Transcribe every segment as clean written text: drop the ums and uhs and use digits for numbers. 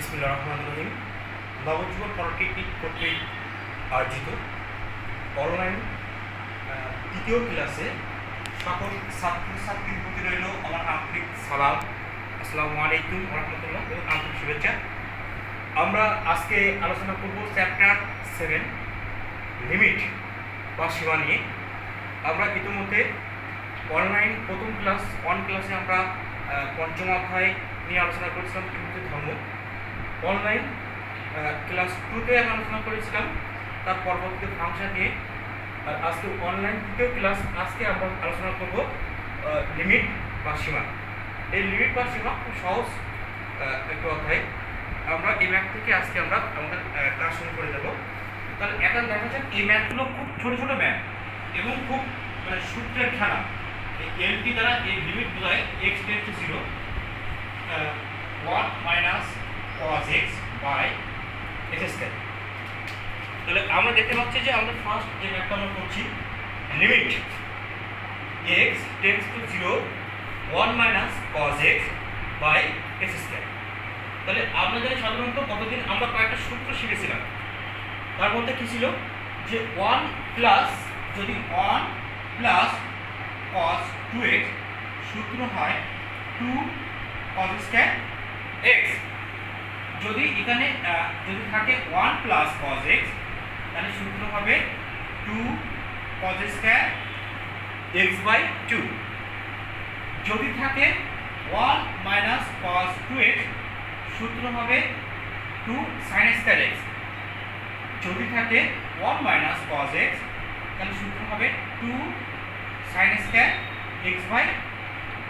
বিসমিল্লাহির রহমানির রহিম। নবজীবন পলিটেকনিক কর্তৃক আয়োজিত অনলাইন তৃতীয় ক্লাসে সকল ছাত্রছাত্রীর প্রতি রইল আমার আন্তরিক সালাম। আসসালামু আলাইকুম রহমতুল্লাহ এবং আন্তরিক শুভেচ্ছা। আমরা আজকে আলোচনা করব চ্যাপ্টার 7 লিমিট বা সীমা নিয়ে। আমরা ইতিমধ্যে অনলাইন প্রথম ক্লাস ক্লাসে আমরা পঞ্চম অধ্যায় নিয়ে আলোচনা করেছিলাম ত্রিভুজের ধর্ম। অনলাইন ক্লাস 2তে আমি আলোচনা করেছিলাম তার পরবর্তীতে ফাংশন নিয়ে। আর আজকে অনলাইন তৃতীয় ক্লাস, আজকে আমরা আলোচনা করব লিমিট বা সীমা। এই লিমিট বা সীমা খুব সহজ একটু অধ্যায়। আমরা এই ম্যাথ থেকে আজকে আমরা আমাদের ক্লাস শুরু করে দেবো। তাহলে এখন দেখা যাক এই ম্যাথগুলো খুব ছোটো ছোটো ম্যাথ এবং খুব সূত্রের খেলা। এই এলটি দ্বারা এই লিমিট বোঝায় x tends to 0 1 minus cos x by x square. তাহলে আমরা দেখতে পাচ্ছি যে আমাদের ফার্স্ট যে ম্যাথটা আমরা করছি, limit x tends to 0 1 minus cos x by x square. তাহলে আমরা জানি সাধারণত কতদিন আমরা কয়েকটা সূত্র শিখেছিলাম। তার মধ্যে কি ছিল যে 1 প্লাস, যদি 1 প্লাস cos 2x সূত্র হয় 2 cos স্কয়ার x। যদি এখানে যদি থাকে 1 প্লাস cos x তাহলে সূত্র হবে 2 cos স্কয়ার x বাই 2। যদি থাকে 1 মাইনাস cos 2x সূত্র হবে 2 sin স্কয়ার x। যদি থাকে 1 মাইনাস cos x তাহলে সূত্র হবে 2 sin স্কয়ার x বাই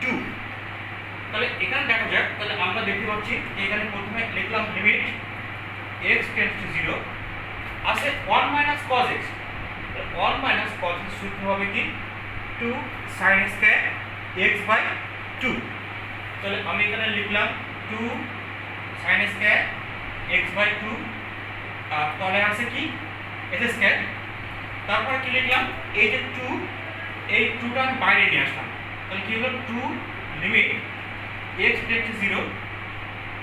2। তাহলে এখানে দেখা যাক, তাহলে আমরা দেখতে পাচ্ছি এখানে প্রথমে লিখলাম লিমিট x টেন্ডস টু 0 আছে 1 minus cos x। 1 minus cos x সূত্র হবে কি 2 sin স্কয়ার x বাই 2। তাহলে আমি এখানে লিখলাম 2 sin স্কয়ার x বাই 2, আর তলে আছে কি x স্কয়ার। তারপর কি লিখলাম, এই যে 2, এই 2টা আমি বাইরে নিয়ে আসলাম। তাহলে কি হলো 2 লিমিট x টেন্ডস টু 0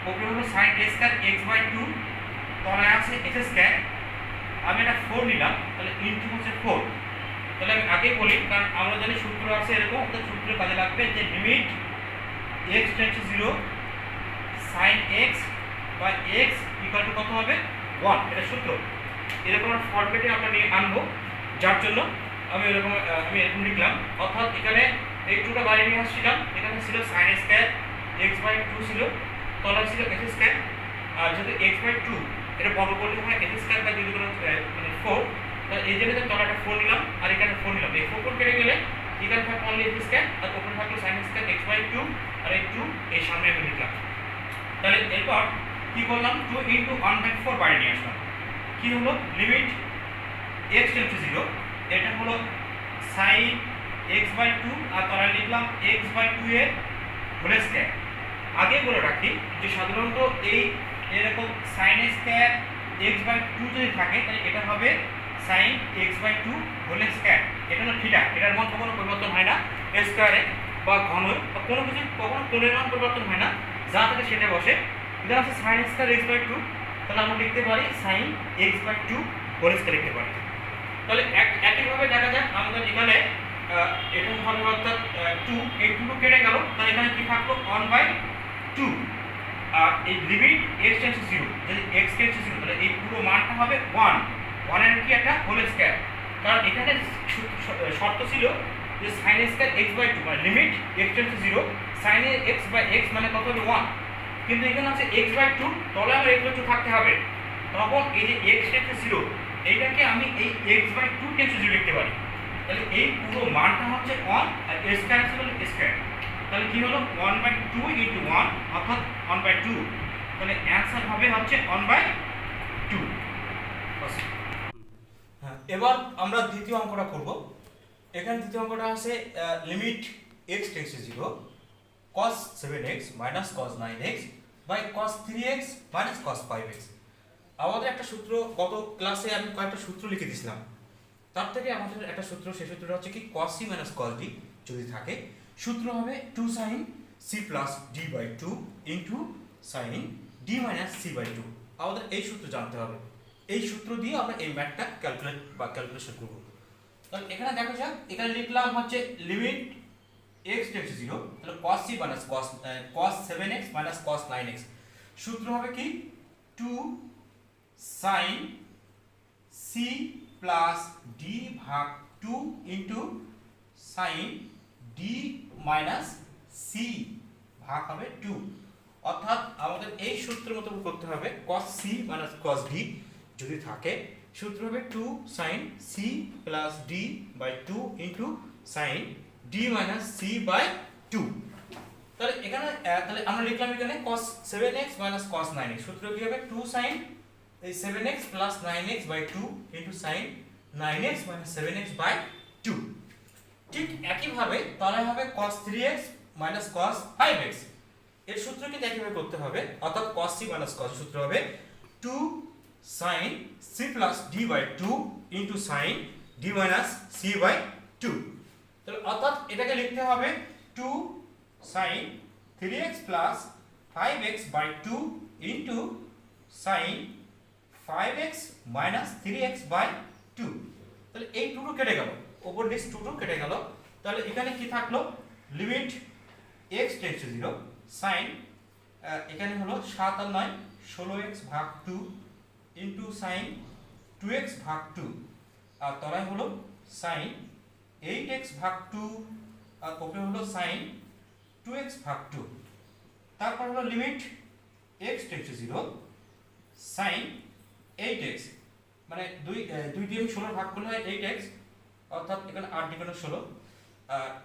উপরে হলো sin x square x by 2, তলে আছে x স্কয়ার। আমি এটা 4 নিলাম, তাহলে ইনটু হচ্ছে 4। তাহলে আমি আগে বলি, কারণ আমরা জানি সূত্র আছে এরকম, তো সূত্র কাজে লাগবে যে limit x tends to 0 sin x by x equal to কত হবে 1। এটা সূত্র এরকম ফরম্যাটে আমরা নিয়ে আনবো, যার জন্য আমি এরকম লিখলাম। অর্থাৎ এখানে এই 2টা বাইরে নিয়ে আসছিলাম, এখানে ছিল sin স্কয়ার x বাই 2 ছিল, তলা ছিল x স্কয়ার। আর যদি x বাই 2 এটা বর্গ করলে হয় x স্কয়ার বাই 2 মানে 4। তাহলে এই জন্য তলাটা 4 নিলাম আর এখানে 4 নিলাম। এই 4 কেটে গেলে এখানে থাকে অনলি x স্কয়ার আর উপরে থাকলো sin স্কয়ার x বাই 2 আর এই 2 এই সামনে আমি লিখলাম। তাহলে এরপর কি করলাম, 2 ইনটু 1/4 বাইরে নিয়ে আসলাম। কি হলো লিমিট x টেন্ডস টু 0, এটা হলো sin x বাই 2 আর তলায় লিখলাম x বাই 2 এর হোল স্কয়ার। আগে বলে রাখি যে সাধারণত এই এরকম sin স্কয়ার x বাই 2 যদি থাকে তাহলে এটা হবে sin x by 2 whole square. এটা হলো থিটা, এটার মান কখনো পরিবর্তন হয় না স্কয়ারে বা ঘনই বা কোনো কিছু, কখনো কোণের মান পরিবর্তন হয় না, যা থাকে সেটা বসে। এটা হচ্ছে sin স্কয়ার x বাই 2, তাহলে আমরা লিখতে পারি sin x by 2 whole square লিখতে পারি। তাহলে একইভাবে দেখা যাক আমাদের এখানে এটা হবে অর্থাৎ 2, এই 2 কেটে গেল, তাহলে এখানে কি থাকলো 1/2। আর এই লিমিট x টেন্ডস টু 0, যদি x টেন্ডস টু 0 তাহলে এই পুরো মানটা হবে 1 এর কি একটা হোল স্কয়ার। কারণ এখানে শর্ত ছিল যে sin স্কয়ার x বাই 2 মানে limit x tends to 0 sin x by x মানে কত হবে 1। কিন্তু এখানে আছে x বাই 2, তলে আমার x বাই 2 থাকতে হবে। তখন এই যে x টেন্ডস টু 0 এইটাকে আমি এই x বাই 2 টেন্ডস টু 0 লিখতে পারি। তাহলে এই পুরো মানটা হচ্ছে 1 আর স্কয়ার ছিল স্কয়ার। তাহলে কি হলো 1/2 ইনটু 1 অর্থাৎ 1/2। তাহলে অ্যানসার হবে হচ্ছে 1/2। হ্যাঁ, এবার আমরা দ্বিতীয় অঙ্কটা করব। এখানে দ্বিতীয় অঙ্কটা আছে limit x tends to 0 cos 7x minus cos 9x by cos 3x minus cos 5x। আমাদের একটা সূত্র, গত ক্লাসে আমি কয়েকটা সূত্র লিখে দিয়েছিলাম, তার থেকে আমাদের একটা সূত্র, সেই সূত্রটা হচ্ছে কি cos c minus cos d যদি থাকে সূত্র হবে 2 sin c plus d by 2 into sin d minus c by two. আমাদের এই সূত্র জানতে হবে, এই সূত্র দিয়ে আমরা এই ম্যাথটা ক্যালকুলেশন করবো। তাহলে এখানে দেখো যাক, এখানে লিখলাম হচ্ছে লিমিট এক্স টেন্ডস টু 0, তাহলে cos c minus cos 7x minus cos 9x। সূত্র হবে কি 2 sin c প্লাস d ভাগ 2 into sin d minus c ভাগ হবে 2। অর্থাৎ আমাদের এই সূত্রের মতো করতে হবে cos c minus cos d যদি থাকে, সূত্র হবে 2 sin c plus d by 2 into sin d minus c by 2। তাহলে এখানে তাহলে আমরা লিখলাম এখানে cos 7x minus cos 9x। সূত্র কি হবে 2 sin এই 7x plus 9x by 2 into sin 9x minus 7x by 2। ঠিক একইভাবে তাহলে হবে cos 3x minus cos 5x। এর সূত্র কিন্তু একইভাবে করতে হবে, অর্থাৎ cos c মাইনাস cos সূত্র হবে 2 sin c plus d by 2 into sin d minus c by 2। তাহলে অর্থাৎ এটাকে লিখতে হবে 2 sin 3x plus 5x by 2 into sin 5x minus 3x by 2। তাহলে এই দুটো কেটে গেল, ওপর নিচ দুটো কেটে গেল। তাহলে এখানে কি থাকলো, limit x tends to 0 sin এখানে হলো 7 আর 9 16x ভাগ 2 ইন্টু sin 2x ভাগ 2, আর তলায় হলো sin 8x ভাগ 2, আর উপরে হলো sin 2x ভাগ 2। তারপর হলো limit x tends to 0 sin 8x, মানে 2 দিয়ে 16 ভাগ করলে হয় 8x, অর্থাৎ এখানে 8 দ্বিগুণ 16।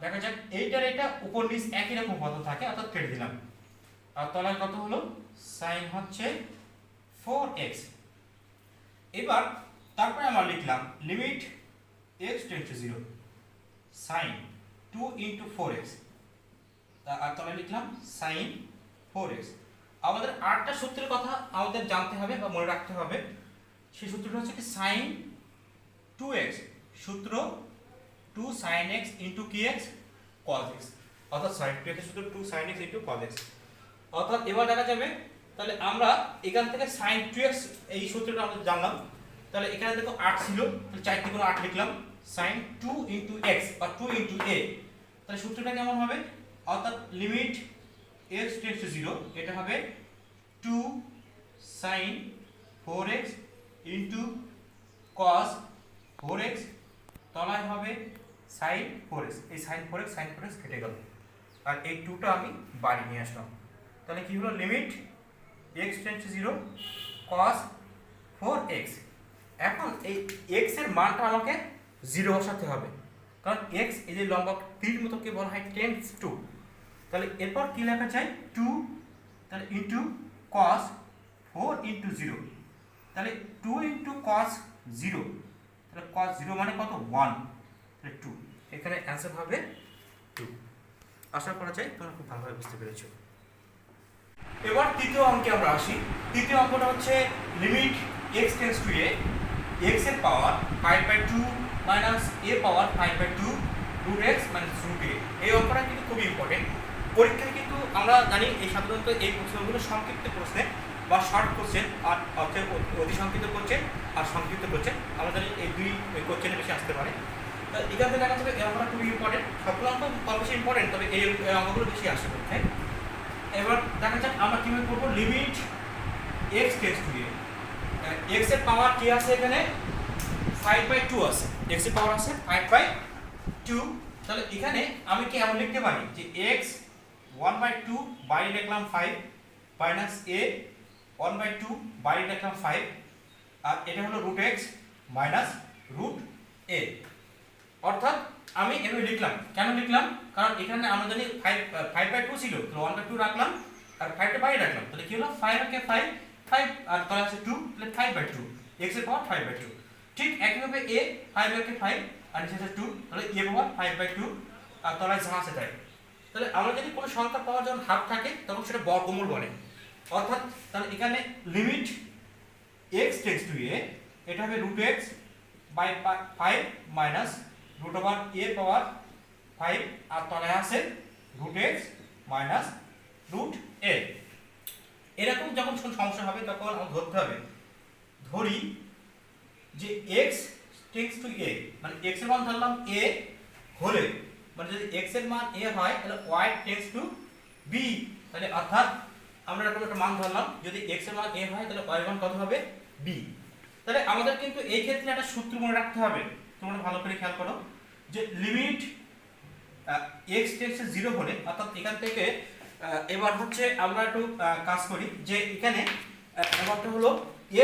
দেখা যাক এইটার এটা উপর নিচ একই রকম পদ থাকে, অর্থাৎ কেটে দিলাম। আর তলায় কত হলো sin হচ্ছে 4x। এবার তারপরে আমরা লিখলাম limit x tends to 0 sin 2 into 4x, আর তলায় লিখলাম sin 4x। আমাদের আরেকটা সূত্রের কথা আমাদের জানতে হবে বা মনে রাখতে হবে, সেই সূত্রটা হচ্ছে কি sin 2x, সূত্র 2 sin x into kx cos x, অর্থাৎ sin 2x এর সূত্র 2 sin x into cos x। অর্থাৎ এবার দেখা যাবে, তাহলে আমরা এখান থেকে sin 2x এই সূত্রটা আমরা জানলাম। তাহলে এখানে দেখো 8 ছিল, তাহলে 4 থেকে 8 লিখলাম sin 2 ইন্টু x বা 2 ইন্টু a। তাহলে সূত্রটা কেমন হবে, অর্থাৎ লিমিট x টেন্ডস টু 0, এটা হবে 2 sin 4x into cos 4x, তলায় হবে sin 4x। এই sin 4x কেটে গেল, আর এই 2টা আমি বাড়ি নিয়ে আসলাম। তাহলে কি হলো, limit x tends to 0 cos 4x। এখন এই x এর মানটা আমাকে 0 বসাতে হবে, কারণ x এই যে লম্বা তীর মতো কে বলা হয় টেন্ডস টু। তাহলে এরপর কি লেখা যায় 2, তাহলে ইন্টু cos 4 ইন্টু 0, তাহলে 2 ইন্টু cos 0, তাহলে cos 0 মানে কত 1, তাহলে 2। এখানে অ্যান্সার হবে 2। আশা করা যায় তোমরা খুব ভালোভাবে বুঝতে পেরেছো। এবার তৃতীয় অঙ্কে আমরা আসি। তৃতীয় অঙ্কটা হচ্ছে limit x tends to a, x এর পাওয়ার 5/2 minus a power 5/2 root x মাইনাস root a। এই অঙ্কটা কিন্তু খুবই ইম্পর্টেন্ট। পরীক্ষায় কিন্তু আমরা জানি এই সাধারণত এই প্রশ্নগুলো সংক্ষিপ্ত প্রশ্নে বা শর্ট কোশ্চেন, আর অতি সংক্ষিপ্ত কোশ্চেন আর সংক্ষিপ্ত কোশ্চেন, আমরা জানি এই দুই কোশ্চেনে বেশি আসতে পারে। এখান থেকে দেখা যাবে এই অঙ্কটা খুবই ইম্পর্টেন্ট। সবগুলো অঙ্ক কম বেশি ইম্পর্টেন্ট, তবে এই অঙ্কগুলো বেশি আসে পরীক্ষায়। এবার দেখা যাক আমরা কিভাবে করবো limit x tends to a। x এর পাওয়ার কি আছে, এখানে 5/2 আছে, x এর পাওয়ার আছে 5/2। তাহলে এখানে আমি কি এমন লিখতে পারি যে x 1/2 বাইরে লিখলাম 5 মাইনাস a 1/2 বাইরে লিখলাম 5, আর এটা হলো root x মাইনাস root a। অর্থাৎ আমি এভাবে লিখলাম, কেন লিখলাম, কারণ এখানে আমরা জানি 5/2 ছিল, তো 1/2 রাখলাম আর 5টা বাইরে রাখলাম। তাহলে কি হলো 5 কে 5 আর তলায় আছে 2, তাহলে 5/2, x এর পাওয়ার 5/2। ঠিক একইভাবে a 5 কে 5 আর নিচে আছে 2, তাহলে a পাওয়ার 5/2 আর তলায় যা আছে তাই। তাহলে আমরা যদি কোনো সংখ্যার পাওয়ার যখন হাফ থাকে তখন সেটা বর্গমূল বলে। অর্থাৎ তাহলে এখানে limit x tends to a, এটা হবে root x by 5 minus root over a power 5 আর তলায় আছে root x মাইনাস root a। এরকম যখন সমস্যা হবে তখন আমাকে ধরতে হবে, ধরি যে x টেন্ডস টু a, মানে x এর মান ধরলাম a হলে, মানে যদি x এর মান a হয় তাহলে y টেন্ডস টু b, তাহলে অর্থাৎ আমরা এরকম একটা মান ধরলাম যদি x এর মান a হয় তাহলে y এর মান কত হবে b। তাহলে আমাদের কিন্তু এই ক্ষেত্রে একটা সূত্র মনে রাখতে হবে, তোমরা ভালো করে খেয়াল করো যে লিমিট x টেন্ডস টু 0 হলে, অর্থাৎ এখান থেকে এবার হচ্ছে আমরা একটু কাজ করি যে এখানে ব্যাপারটা হলো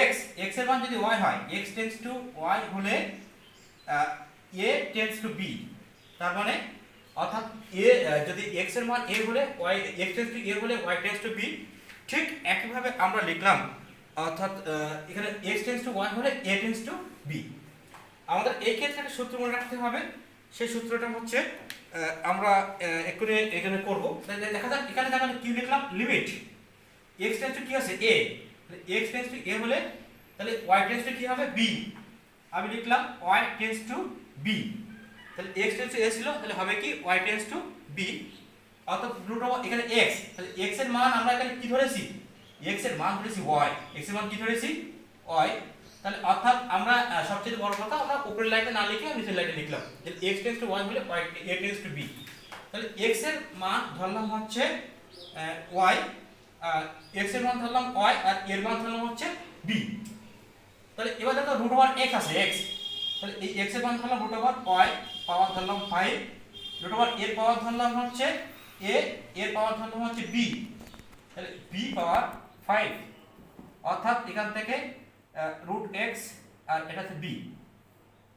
x এর মান যদি y হয়, x টেন্ডস টু y হলে a টেন্ডস টু b, তার মানে অর্থাৎ a যদি x এর মান a হলে y, x tends to a হলে y টেন্ডস টু b। ঠিক একইভাবে আমরা লিখলাম, অর্থাৎ এখানে x টেন্ডস টু y হলে a টেন্ডস টু b। আমাদের এই ক্ষেত্রে একটা সূত্র মনে রাখতে হবে, সেই সূত্রটা হচ্ছে আমরা এখানে করব। দেখা যাক এখানে দেখেন কি লিখলাম, লিমিট x টেন্ডস টু কি আছে a, তাহলে x টেন্ডস টু a হলে তাহলে y টেন্ডস টু কি হবে b, আমি লিখলাম y টেন্ডস টু b, তাহলে x টেন্ডস টু a ছিল তাহলে হবে কি y টেন্ডস টু b, অর্থাৎ রুট ওভার এখানে x, তাহলে x এর মান আমরা এখানে কি ধরেছি, x এর মান ধরেছি y, x এর মান কি ধরেছি y, তাহলে অর্থাৎ আমরা সবচেয়ে বড় কথা আমরা উপরের লাইনে না লিখে নিচের লাইনে লিখলাম যে x টেন্ডস টু y হলে y a tends to b, তাহলে x এর মান ধরলাম হচ্ছে y, x এর মান ধরলাম y আর এর মান ধরলাম হচ্ছে b। তাহলে এবার দেখো রুট ওভার x আছে x, তাহলে এই x এর মান ধরলাম রুট ওভার y, পাওয়ার ধরলাম 5, রুট ওভার এর পাওয়ার ধরলাম হচ্ছে a, এর পাওয়ার ধরলাম হচ্ছে b, তাহলে b পাওয়ার 5, অর্থাৎ এখান থেকে রুট x আর এটা হচ্ছে b।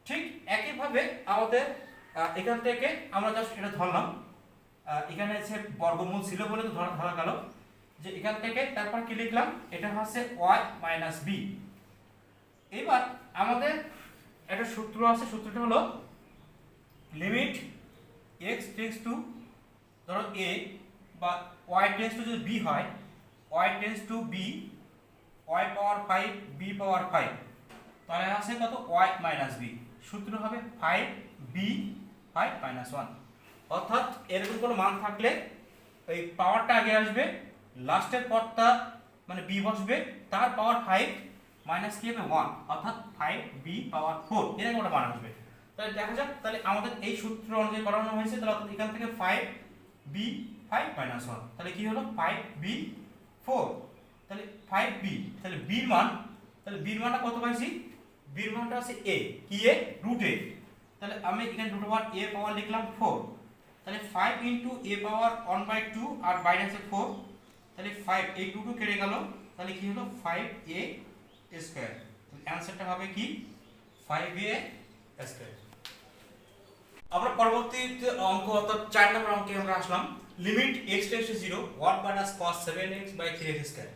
ঠিক একইভাবে আমাদের এখান থেকে আমরা জাস্ট এটা ধরলাম, এখানে হচ্ছে বর্গমূল ছিল বলে তো ধরা গেল যে এখান থেকে, তারপর কি লিখলাম এটা হচ্ছে y মাইনাস b। এবার আমাদের একটা সূত্র আছে, সূত্রটা হলো লিমিট x টেন্ডস টু ধরো a বা y টেন্ডস টু যদি b হয়, y tends to b, y power 5 b পাওয়ার 5, তাহলে আছে কত y মাইনাস b, সূত্র হবে 5b 5 মাইনাস 1। অর্থাৎ এরকম কোনো মান থাকলে এই পাওয়ারটা আগে আসবে, লাস্টের পদটা মানে b বসবে, তার পাওয়ার 5 মাইনাস কি হবে 1, অর্থাৎ 5b পাওয়ার 4, এরকম একটা মান আসবে। তাহলে দেখা যাক, তাহলে আমাদের এই সূত্র অনুযায়ী করানো হয়েছে, তাহলে অর্থাৎ এখান থেকে 5b 5 মাইনাস 1, তাহলে কি হলো 5b 4, তাহলে 5b, তাহলে b এর মান, তাহলে b এর মানটা কত পাইছি, b এর মানটা আছে a, কি a রুট a, তাহলে আমি এখানে রুট ওভার a পাওয়ার লিখলাম 4, তাহলে 5 ইনটু a পাওয়ার 1/2 আর বাইরে আছে 4, তাহলে 5 এই 2 কেটে গেল, তাহলে কি হলো 5a স্কয়ার, তাহলে অ্যানসারটা হবে কি 5a স্কয়ার। আমরা পরবর্তী অঙ্ক অর্থাৎ 4 নম্বর অঙ্কে আমরা আসলাম, limit x tends to 0 1 minus cos 7x by 3x square.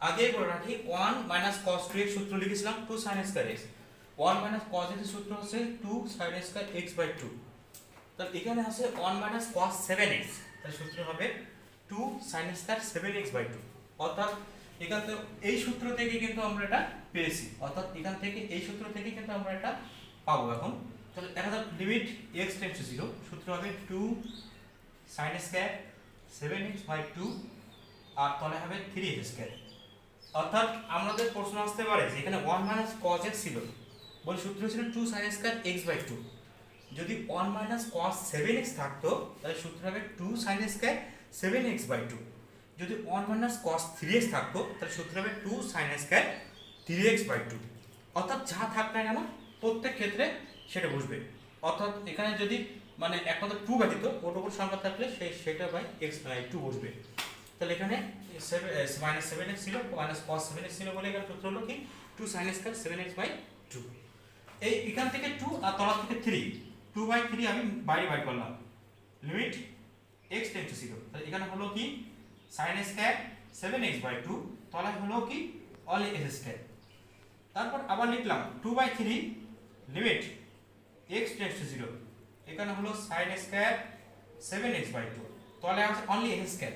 আগে বলে রাখি 1 মাইনাস cos 2x সূত্র লিখেছিলাম 2 sin square x, 1 minus cos x এর সূত্র হচ্ছে 2 sin স্কয়ার x বাই 2, তাহলে এখানে আছে 1 মাইনাস cos 7x, তাহলে সূত্র হবে 2 sin স্কয়ার 7x বাই 2, অর্থাৎ এখান থেকে এই সূত্র থেকে কিন্তু আমরা এটা পেয়েছি, অর্থাৎ এখান থেকে এই সূত্র থেকে কিন্তু আমরা এটা পাবো এখন। তাহলে দেখা যাক লিমিট x টেন্ডস টু 0, সূত্র হবে 2 sin স্কয়ার 7x বাই 2 আর তলে হবে 3x স্কয়ার। অর্থাৎ আমাদের প্রশ্ন আসতে পারে যে এখানে 1 মাইনাস cos x ছিল বলে সূত্র ছিল 2 sin স্কয়ার x বাই 2, যদি 1 মাইনাস cos 7x থাকতো তাহলে সূত্র হবে 2 sin স্কয়ার 7x বাই 2, যদি 1 মাইনাস cos 3x থাকতো তাহলে সূত্র হবে 2 sin স্কয়ার 3x বাই 2। অর্থাৎ যা থাক না কেন প্রত্যেক ক্ষেত্রে সেটা বসবে, অর্থাৎ এখানে যদি মানে একমাত্র 2 ব্যতীত ওর উপর সংখ্যা থাকলে সেটা বাই x বাই 2 বসবে। তাহলে এখানে মাইনাস 7x ছিল, মাইনাস cos 7x ছিল বলে এখানে সূত্র হলো কি 2 sin স্কয়ার 7x বাই 2। এই এখান থেকে 2 আর তলা থেকে 3, 2 বাই 3 আমি বাইরে বাইর করলাম, লিমিট x টেন্ডস টু 0, তাহলে এখানে হলো কি sin স্কয়ার 7x বাই 2, তলায় হলো কি অনলি x স্কয়ার। তারপর আবার লিখলাম 2 by 3 limit x tends to 0, এখানে হলো sin স্কয়ার 7x বাই 2, তলায় আছে only x square,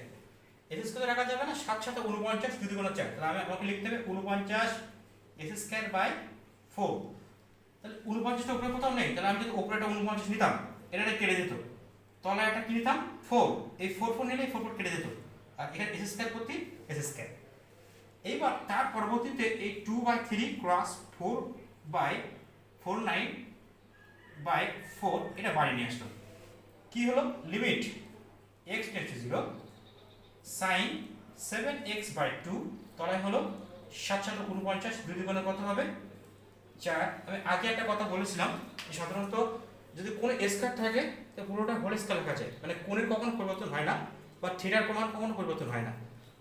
x square রাখা যাবে না, 7 7 49 যদি কোনো 4, তাহলে আমি আপনাকে লিখতে হবে 49 x স্কয়ার বাই 4, তাহলে 49 টা উপরে কোথাও নেই, তাহলে আমি যদি উপরেটা 49 নিতাম এটা কেটে যেত, তলায় একটা কি নিতাম 4, এই 4 4 নিলে 4 4 কেটে যেত, আর এখানে s স্কয়ার প্রতি s স্কয়ার। এইবার তার পরবর্তীতে এই 2/3 ক্রস 4/49/4 এটা বাড়ি নিয়ে আসলো। কি হলো, limit x tends to 0 sin 7x/2 তলায় হলো 7 7 49, 2 দুগুণে কত হবে 4। আমি আগে একটা কথা বলেছিলাম যে সাধারণত যদি কোন স্কয়ার থাকে তো পুরোটা হোল স্কয়ার লেখা যায়, মানে কোণের কখনো পরিবর্তন হয় না বা থিটার মান কখনো পরিবর্তন হয় না।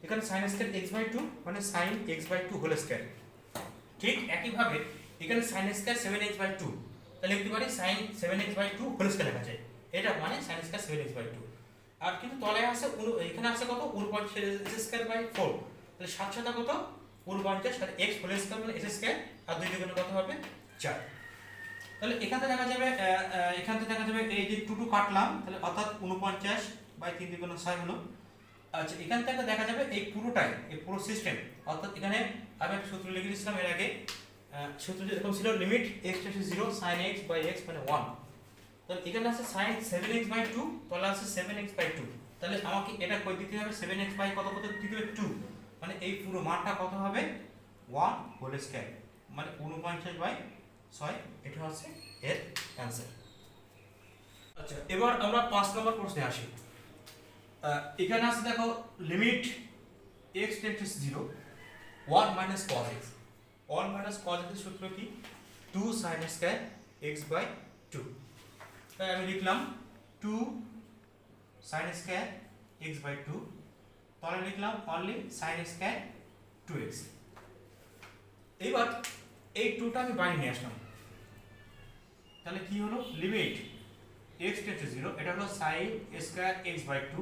এখানে sin স্কয়ার x/2 মানে sin x/2 হোল স্কয়ার। ঠিক একইভাবে এখানে sin স্কয়ার 7x/2 তাহলে লিখতে পারি sin 7x/2 হোল স্কয়ার লেখা যায়, এটা মানে sin স্কয়ার 7x/2। আর কিন্তু তলায় আছে এখানে আছে কত 49 s²/4, তাহলে 7 7 কত 49 আর x হোল স্কয়ার মানে s স্কয়ার আর 2 দুগুণে কত হবে 4। তাহলে এখান থেকে দেখা যাবে এই যে 2 2 কাটলাম, তাহলে অর্থাৎ 49/3 দুগুণে 6 হলো। আচ্ছা, এখান থেকে দেখা যাবে এই পুরোটাই এই পুরো সিস্টেম, অর্থাৎ এখানে আমি একটা সূত্র লিখে দিয়েছিলাম এর আগে, সূত্রটি এরকম ছিল লিমিট x → 0 sin x/x মানে 1। তাহলে এখানে আছে sin 7x/2 তাহলে আছে 7x/2, তাহলে আমাকে এটা কই দিতে হবে 7x কত কত দিতে হবে 2, মানে এই পুরো মানটা কত হবে 1 হোল স্কয়ার মানে 49/6, এটা হচ্ছে এর অ্যানসার। আচ্ছা, এবার আমরা 5 নম্বর প্রশ্নে আসি। এখানে আছে দেখো limit x tends to 0 1 minus cos x। 1 minus cos x এর সূত্র কি 2 sin স্কয়ার x/2। তাই আমি লিখলাম 2 sin স্কয়ার x/2, তাহলে লিখলাম অনলি sin স্কয়ার 2x। এবার এই 2টা আমি বাইরে নিয়ে আসলাম, তাহলে কি হলো লিমিট x টেন্ডস টু 0 এটা হলো sin স্কয়ার x/2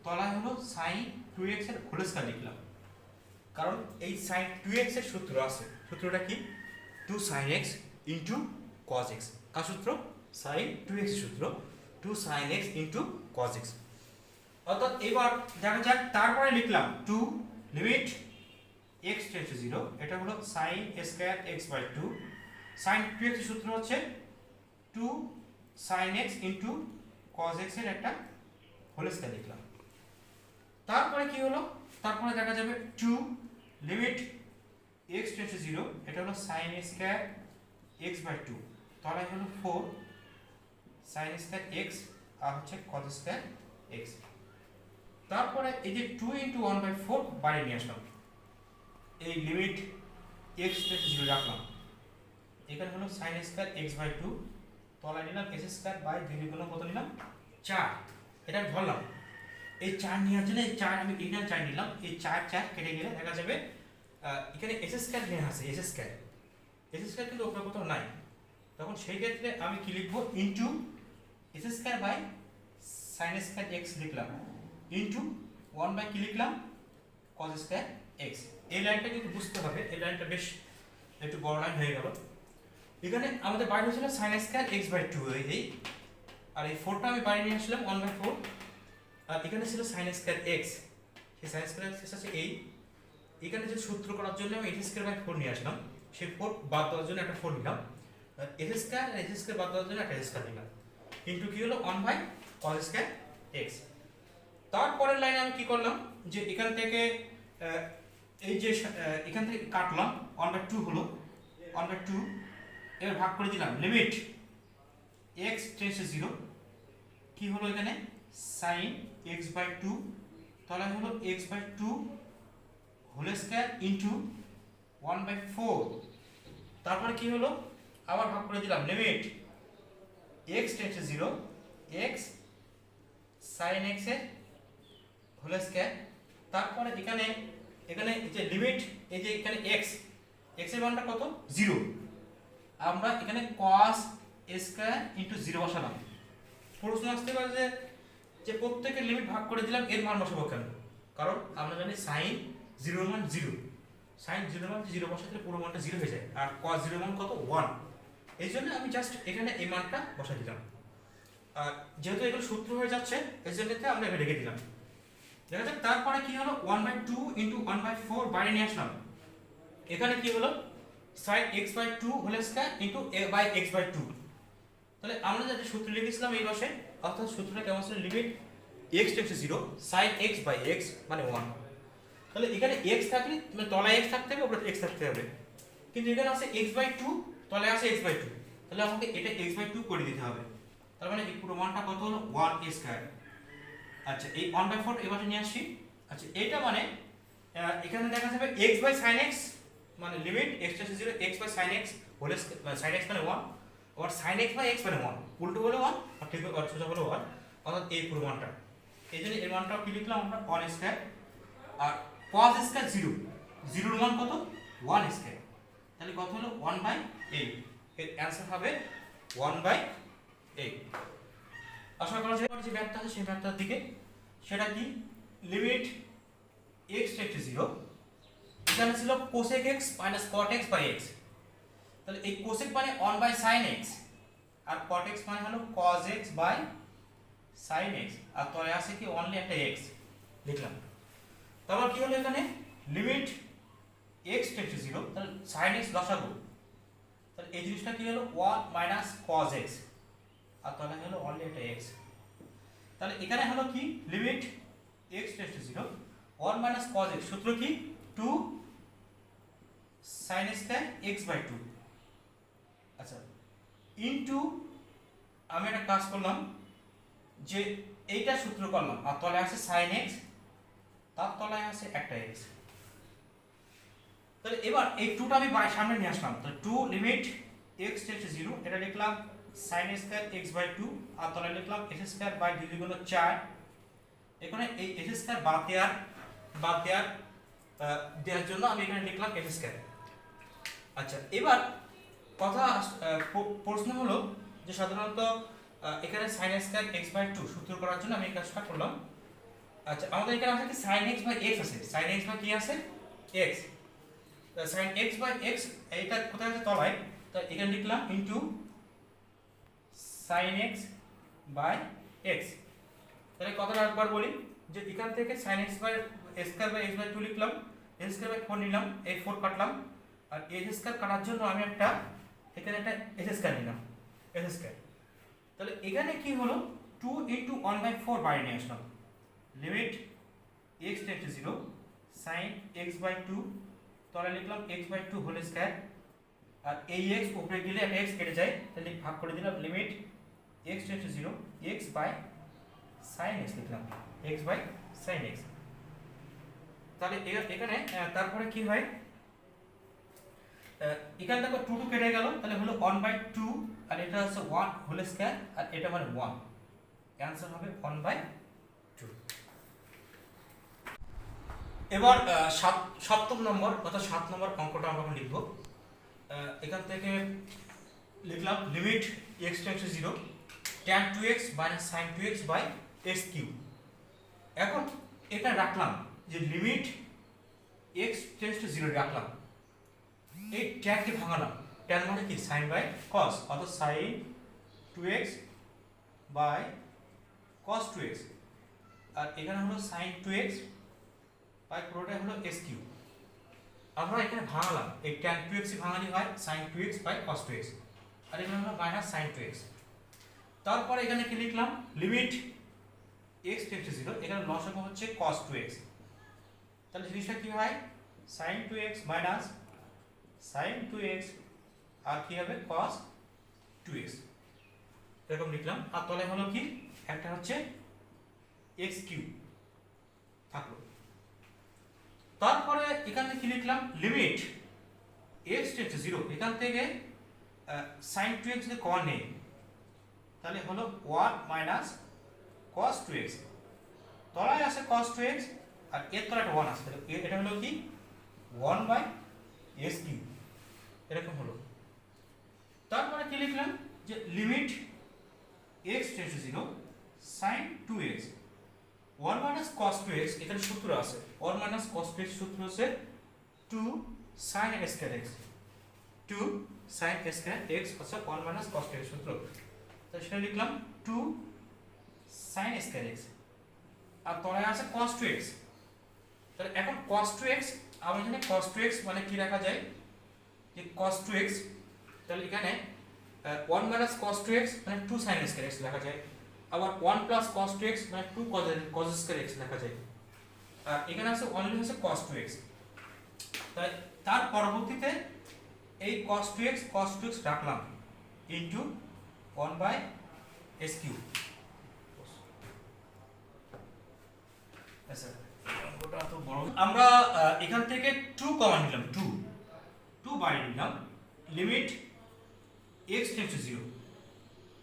তলায় হলো sin 2x এর হোল স্কয়ার লিখলাম, কারণ এই sin 2x এর সূত্র আছে, সূত্রটা কি 2 sin x cos x। কার সূত্র sin 2x এর সূত্র 2 sin x cos x। অর্থাৎ এবার দেখা যাক, তারপরে লিখলাম 2 লিমিট x টেন্ডস টু 0 এটা হলো sin square x/2, sin 2x এর সূত্র হচ্ছে 2 sin x cos x এর একটা হোল স্কয়ার লিখলাম। তারপরে কি হলো, তারপরে দেখা যাবে 2 লিমিট x টেন্ডস টু 0 এটা হলো sin স্কয়ার x/2 তলায় হলো 4 sin স্কয়ার x আর হচ্ছে cos স্কয়ার x। তারপরে এই যে 2 1/4 বাইরে নিয়ে আসলাম, এই লিমিট x টেন্ডস টু 0 রাখলাম, এখানে হলো sin স্কয়ার x/2 তলায় নিলাম s স্কয়ার বাই 2 দুগুণ কত নিলাম 4, এটা ধরলাম। এই 4 নেওয়ার জন্য এই 4 আমি এখানে 4 নিলাম, এই 4 4 কেটে গেলে দেখা যাবে এখানে s স্কয়ার নেওয়া আছে, s স্কয়ার কিন্তু ওপরে কোথাও নাই, তখন সেই ক্ষেত্রে আমি কি লিখবো into s square by sin square x লিখলাম ইনটু 1 বাই কি লিখলাম cos স্কয়ার x। এই লাইনটা কিন্তু বুঝতে হবে, এই লাইনটা বেশ একটু বড় লাইন হয়ে গেল। এখানে আমাদের বাইরে ছিল sin স্কয়ার x/2 এই, আর এই 4টা আমি বাইরে নিয়ে আসলাম 1/4, আর এখানে ছিল sin স্কয়ার x, সেই sin স্কয়ার x আছে এই, এখানে যে সূত্র করার জন্য আমি s স্কয়ার বাই 4 নিয়ে আসলাম, সেই 4 বাদ দেওয়ার জন্য একটা 4 নিলাম, আর s স্কয়ার আর s স্কয়ার বাদ দেওয়ার জন্য একটা s স্কয়ার নিলাম, ইনটু কি হলো 1/cos স্কয়ার x। তারপরের লাইনে আমি কি করলাম যে এখান থেকে এই যে এখান থেকে কাটলাম 1/2 হলো 1/2, এবার ভাগ করে দিলাম লিমিট x টেন্ডস টু 0 কি হলো এখানে sin x/2 তলায় হলো x/2 হোল স্কয়ার ইনটু 1/4, তারপরে কি হলো আবার ভাগ করে দিলাম limit x tends to 0 x sin x এর হোল স্কয়ার, তারপরে এখানে যে লিমিট এই যে এখানে x এর মানটা কত 0, আমরা এখানে cos স্কয়ার ইনটু 0 বসালাম। প্রশ্ন আসতে পারে যে প্রত্যেকের লিমিট ভাগ করে দিলাম এর মান বসাবো কেন, কারণ আমরা জানি sin 0 এর মান 0, sin 0 এর মান 0 বসালে পুরো মানটা 0 হয়ে যায়, আর cos 0 এর মান কত 1, এই জন্য আমি জাস্ট এখানে এই মানটা বসাই দিলাম। আর যেহেতু এগুলো সূত্র হয়ে যাচ্ছে এই জন্য আমরা এখানে রেখে দিলাম। দেখা যাক তারপরে কি হলো 1/2 ইনটু 1/4 বাইরে নিয়ে আসলাম, এখানে কি হলো sin x/2 whole square into a by x/2। তাহলে আমরা যে সূত্র লিখেছিলাম এই পাশে, অর্থাৎ সূত্রটা কেমন ছিল limit x tends to 0 sin x by x মানে 1। তাহলে এখানে x থাকলে মানে তলায় x থাকতে হবে, উপরে x থাকতে হবে, কিন্তু এখানে আছে x/2, তলায় আছে x/2, তাহলে আমাকে এটা x/2 করে দিতে হবে। তার মানে এই পুরো মানটা কত হলো 1a²। আচ্ছা এই 1/4 এবারে নিয়ে আসি। আচ্ছা এটা মানে এখানে দেখা যাবে x/sin x মানে limit x → 0 x/sin x whole sin x মানে 1 আর sin x/x মানে 1, উল্টো হলো 1 আর ঠিক আর সোজা হলো 1, অর্থাৎ এই পুরো মানটা। এইজন্য এর মানটা কি লিখলাম আমরা 1² আর cos² 0, 0 এর মান কত 1², তাহলে কত হলো 1/8। এর অ্যানসার হবে 1/8। আশা করা যায় যে ম্যাথটা আছে সেই ম্যাথটার দিকে, সেটা কি লিমিট x → 0, এখানে ছিল cosec x - cot x / x, তাহলে এই cosec মানে 1/sin x আর cot x মানে হলো cos x / sin x, আর তলে আছে কি অনলি একটা x লিখলাম। তারপর কি হলো এখানে লিমিট x → 0, তাহলে sin x লসাগু, তাহলে এই জিনিসটা কি হলো 1 - cos x আর তলে হলো অনলি একটা x। তাহলে এখানে হলো কি লিমিট x → 0 1 - cos x, সূত্র কি 2 sin স্কয়ার x/2। আচ্ছা ইনটু আমি একটা কাজ করলাম যে এইটা সূত্র করলাম আর তলায় আছে sin x, তার তলায় আছে একটা x। তাহলে এবার এই 2টা আমি সামনে নিয়ে আসলাম, তাহলে 2 লিমিট x → 0, এটা লিখলাম sin স্কয়ার x/2 আর তলায় লিখলাম s² / 2 × 4। এখানে এই s² বাদ দেওয়ার জন্য আমি এখানে লিখলাম s²। আচ্ছা এবার কথা প্রশ্ন হলো যে সাধারণত এখানে sin স্কয়ার x/2 সূত্র করার জন্য আমি এই কাজটা করলাম। আচ্ছা আমাদের এখানে আছে কি sin x/x আছে, sin x কি আছে x, sin x/x এইটা কোথায় আছে তলায়, তো এখানে লিখলাম ইনটু sin x/x। তাহলে কথাটা একবার বলি যে এখান থেকে sin x/x/2 লিখলাম, s²/4 নিলাম, এই 4 কাটলাম আর s² কাটার জন্য আমি এখানে একটা s² নিলাম, s²। তাহলে এখানে কি হলো 2 × 1/4 বাইরে নিয়ে আসলাম, লিমিট x → 0 sin x/2, তলে লিখলাম x/2 হোল স্কয়ার আর এই x উপরে গেলে একটা x কেটে যায়, তাহলে ভাগ করে দিলাম লিমিট x → 0 x/sin x লিখলাম, x/sin x। তাহলে এখানে তারপরে কি হয় এখানে দেখো 2 কেটে গেল, তাহলে হলো 1/2 আর এটা হচ্ছে 1 হোল স্কয়ার আর এটা মানে 1, অ্যানসার হবে 1/2। এবার সপ্তম নম্বর অর্থাৎ 7 নম্বর অঙ্কটা আমরা লিখব। এখান থেকে লিখলাম limit x → 0 tan 2x - sin 2x / x3। এখন এটা রাখলাম যে লিমিট x → 0 রাখলাম, এই tan কে ভাঙালাম, tan মানে কি sin / cos, অর্থাৎ sin 2x / cos 2x আর এখানে হলো sin 2x / পুরোটা হলো s3। আমরা এখানে ভাঙালাম, এই tan 2x ভাঙালি হয় sin 2x / cos 2x আর এখানে হলো -sin 2x। তারপরে এখানে কি লিখলাম লিমিট x → 0, এখানে লসাগু হচ্ছে cos 2x, তাহলে জিনিসটা কি হয় sin 2x sin 2x আর কি হবে cos 2x, এরকম লিখলাম। আর তলে হলো কি একটা হচ্ছে x³ থাকলো। তারপরে এখানে কি লিখলাম লিমিট x → 0, এখান থেকে sin 2x যদি কমন নেই তাহলে হলো 1 - cos 2x, তলায় আছে cos 2x আর এর তলায় একটা 1 আছে, তাহলে এটা হলো কি 1/s³, এরকম হলো। তারপরে কি লিখলাম যে limit x → 0 sin 2x 1 - cos 2x, এখানে সূত্র আছে 1 - cos 2x সূত্র হচ্ছে 2 sin s², 2 sin s², অর্থাৎ 1 - cos 2x সূত্র, তাহলে সেটা লিখলাম 2 sin s², আর তলায় আছে cos 2x। তাহলে এখন cos 2x আমরা জানি cos 2x মানে কি রাখা যায় যে cos 2x, তাহলে এখানে 1 - cos 2x মানে 2 sin s² লেখা যায়, আবার 1 + cos 2x মানে 2 cos s² লেখা যায়। আর এখানে আছে অনলি হচ্ছে cos 2x। তাই তার পরবর্তীতে এই cos 2x রাখলাম ইনটু 1/s কিউব। আচ্ছা অঙ্কটা তো বড়, আমরা এখান থেকে 2 কমন নিলাম, 2 বাইরে নিলাম, লিমিট x টেন্ডস টু 0।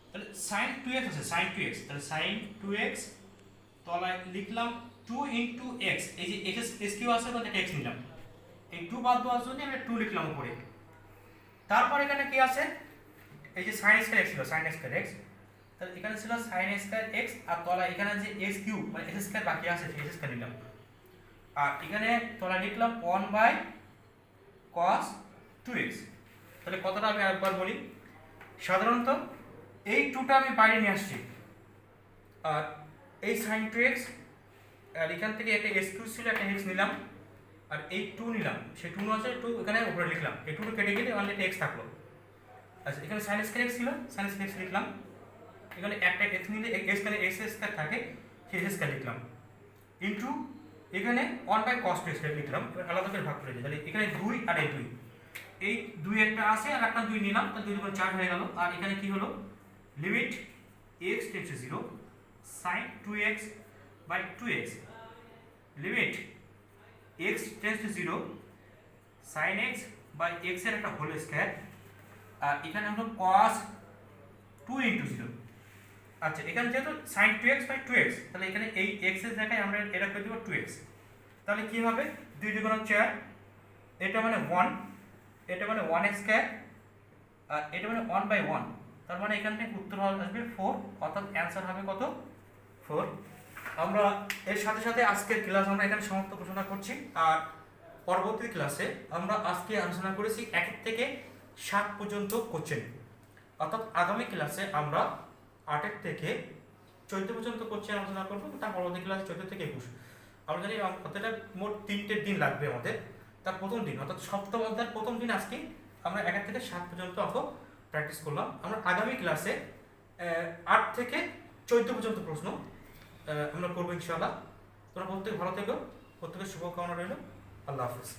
তাহলে sin 2x আছে, sin 2x, তাহলে sin 2x তলায় লিখলাম 2 ইনটু x, এই যে x কিউ আছে ওখান থেকে x নিলাম, এই 2 বাদ দেওয়ার জন্য আমরা 2 লিখলাম উপরে। তারপর এখানে কি আছে, এই যে sin স্কয়ার x ছিল, sin স্কয়ার x, তাহলে এখানে ছিল sin স্কয়ার x, আর তলায় এখানে যে x কিউব মানে x স্কয়ার বাকি আছে সেই x স্কয়ার নিলাম, আর এখানে তলায় লিখলাম 1/cos 2x। তাহলে কতটা আমি আরেকবার বলি, সাধারণত এই 2টা আমি বাইরে নিয়ে আসছি, আর এই sin 2x, আর এখান থেকে একটা x কিউব ছিল, একটা x নিলাম, আর এই 2 নিলাম, সেই 2 আছে 2 এখানে উপরে লিখলাম, এই 2 কেটে গেলে অনলি x থাকলো। আচ্ছা এখানে sin স্কয়ার x ছিল, sin স্কয়ার x লিখলাম, এখানে একটা x নিলে x এখানে x স্কয়ার থাকে সেই x স্কয়ার লিখলাম, ইনটু এখানে 1/cos 2x লিখলাম। এবার আলাদা করে ভাগ করে দিই, তাহলে এখানে 2 আর এই 2, এই 2 একটা আছে আর একটা 2 নিলাম, তাহলে 2 গুণ 4 হয়ে গেল। আর এখানে কি হলো, limit x tends to 0 sin 2x by 2x, limit x tends to 0 sin x by x এর একটা হোল স্কয়ার, আর এখানে হলো cos 2 ইনটু 0। আচ্ছা এখানে যেহেতু sin 2x বাই 2x, তাহলে এখানে এই x এর জায়গায় আমরা এটা করে দেব 2x, তাহলে কি হবে 2 × 4, এটা মানে 1, এটা মানে 1x স্কয়ার, আর এটা মানে 1/1, তার মানে এখান থেকে উত্তর আসবে 4, অর্থাৎ অ্যানসার হবে কত, 4। আমরা এর সাথে সাথে আজকের ক্লাস আমরা এখানে সমাপ্ত ঘোষণা করছি, আর পরবর্তী ক্লাসে আমরা আজকে আলোচনা করেছি 1 থেকে 7 পর্যন্ত কোশ্চেন, অর্থাৎ আগামী ক্লাসে আমরা 8 থেকে 14 পর্যন্ত কোশ্চেন আলোচনা করবো, তার পরবর্তী ক্লাস 14 থেকে 21। আমরা জানি অতটা মোট 3টে দিন লাগবে আমাদের। তার প্রথম দিন অর্থাৎ সপ্তম অধ্যায়ের প্রথম দিন আজকে আমরা 1 থেকে 7 পর্যন্ত অঙ্ক প্র্যাকটিস করলাম। আমরা আগামী ক্লাসে 8 থেকে 14 পর্যন্ত প্রশ্ন আমরা করবো ইনশাআল্লাহ। তোমরা প্রত্যেকে ভালো থেকো, প্রত্যেকের শুভকামনা রইল। আল্লাহ হাফিজ।